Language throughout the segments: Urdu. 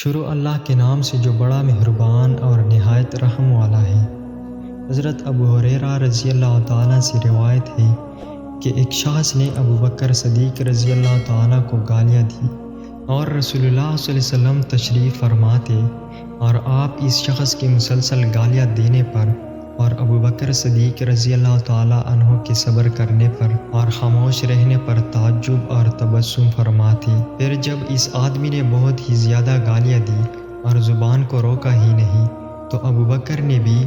شروع اللہ کے نام سے جو بڑا مہربان اور نہایت رحم والا ہے۔ حضرت ابو ہریرہ رضی اللہ تعالیٰ سے روایت ہے کہ ایک شخص نے ابو بکر صدیق رضی اللہ تعالیٰ کو گالیاں دی اور رسول اللہ صلی اللہ علیہ وسلم تشریف فرما تھے، اور آپ اس شخص کے مسلسل گالیاں دینے پر اور ابو بکر صدیق رضی اللہ تعالیٰ عنہ کے صبر کرنے پر اور خاموش رہنے پر تعجب اور تبسم فرما تھے۔ پھر جب اس آدمی نے بہت ہی زیادہ گالیاں دی اور زبان کو روکا ہی نہیں، تو ابو بکر نے بھی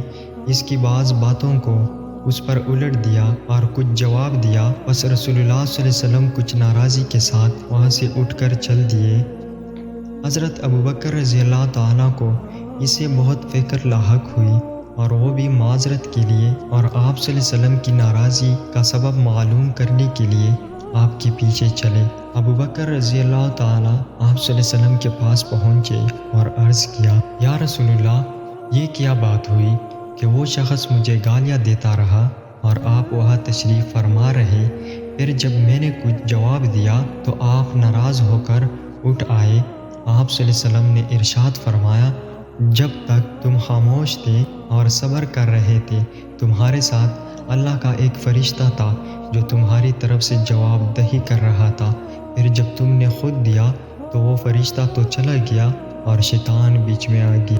اس کی بعض باتوں کو اس پر الٹ دیا اور کچھ جواب دیا۔ بس رسول اللہ صلی اللہ علیہ وسلم کچھ ناراضی کے ساتھ وہاں سے اٹھ کر چل دیے۔ حضرت ابو بکر رضی اللہ تعالیٰ کو اس سے بہت فکر لاحق ہوئی، اور وہ بھی معذرت کے لیے اور آپ صلی اللہ علیہ وسلم کی ناراضی کا سبب معلوم کرنے کے لیے آپ کے پیچھے چلے۔ ابو بکر رضی اللہ تعالیٰ آپ صلی اللہ علیہ وسلم کے پاس پہنچے اور عرض کیا، یا رسول اللہ، یہ کیا بات ہوئی کہ وہ شخص مجھے گالیاں دیتا رہا اور آپ وہاں تشریف فرما رہے؟ پھر جب میں نے کچھ جواب دیا تو آپ ناراض ہو کر اٹھ آئے۔ آپ صلی اللہ علیہ وسلم نے ارشاد فرمایا، جب تک تم خاموش تھے اور صبر کر رہے تھے، تمہارے ساتھ اللہ کا ایک فرشتہ تھا جو تمہاری طرف سے جواب دہی کر رہا تھا۔ پھر جب تم نے خود دیا تو وہ فرشتہ تو چلا گیا اور شیطان بیچ میں آ گیا،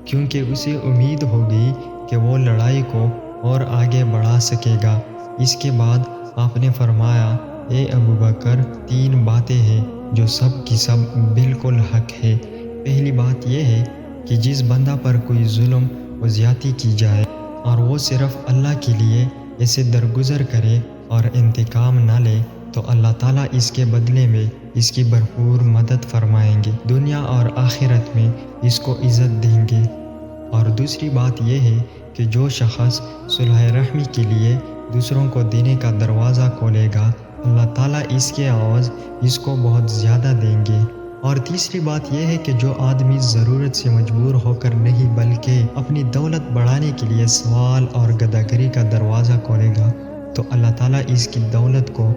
کیونکہ اسے امید ہو گئی کہ وہ لڑائی کو اور آگے بڑھا سکے گا۔ اس کے بعد آپ نے فرمایا، اے ابو بکر، 3 باتیں ہیں جو سب کی سب بالکل حق ہے۔ پہلی بات یہ ہے کہ جس بندہ پر کوئی ظلم و زیادتی کی جائے اور وہ صرف اللہ کے لیے اسے درگزر کرے اور انتقام نہ لے، تو اللہ تعالیٰ اس کے بدلے میں اس کی بھرپور مدد فرمائیں گے، دنیا اور آخرت میں اس کو عزت دیں گے۔ اور دوسری بات یہ ہے کہ جو شخص صلح رحمی کے لیے دوسروں کو دینے کا دروازہ کھولے گا، اللہ تعالیٰ اس کے عوض اس کو بہت زیادہ دیں گے۔ اور تیسری بات یہ ہے کہ جو آدمی ضرورت سے مجبور ہو کر نہیں بلکہ اپنی دولت بڑھانے کے لیے سوال اور گداگری کا دروازہ کھولے گا، تو اللہ تعالیٰ اس کی دولت کو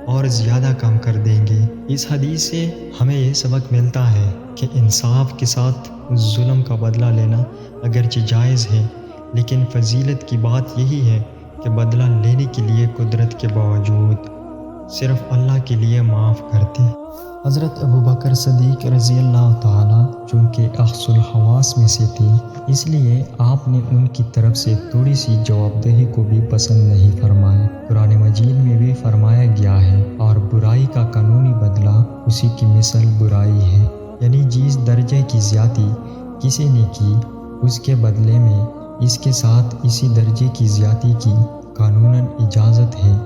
اور زیادہ کم کر دیں گے۔ اس حدیث سے ہمیں یہ سبق ملتا ہے کہ انصاف کے ساتھ ظلم کا بدلہ لینا اگرچہ جائز ہے، لیکن فضیلت کی بات یہی ہے کہ بدلہ لینے کے لیے قدرت کے باوجود صرف اللہ کے لیے معاف کرتے۔ حضرت ابو بکر صدیق رضی اللہ تعالیٰ چونکہ اخص الحواس میں سے تھے، اس لیے آپ نے ان کی طرف سے تھوڑی سی جواب دہی کو بھی پسند نہیں فرمایا۔ قرآن مجید میں بھی فرمایا گیا ہے، اور برائی کا قانونی بدلہ اسی کی مثل برائی ہے، یعنی جس درجے کی زیادتی کسی نے کی، اس کے بدلے میں اس کے ساتھ اسی درجے کی زیادتی کی قانوناً اجازت ہے۔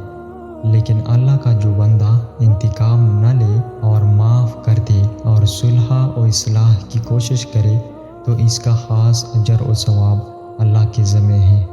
لیکن اللہ کا جو بندہ انتقام نہ لے اور معاف کر دے اور صلح و اصلاح کی کوشش کرے، تو اس کا خاص اجر و ثواب اللہ کے ذمہ ہے۔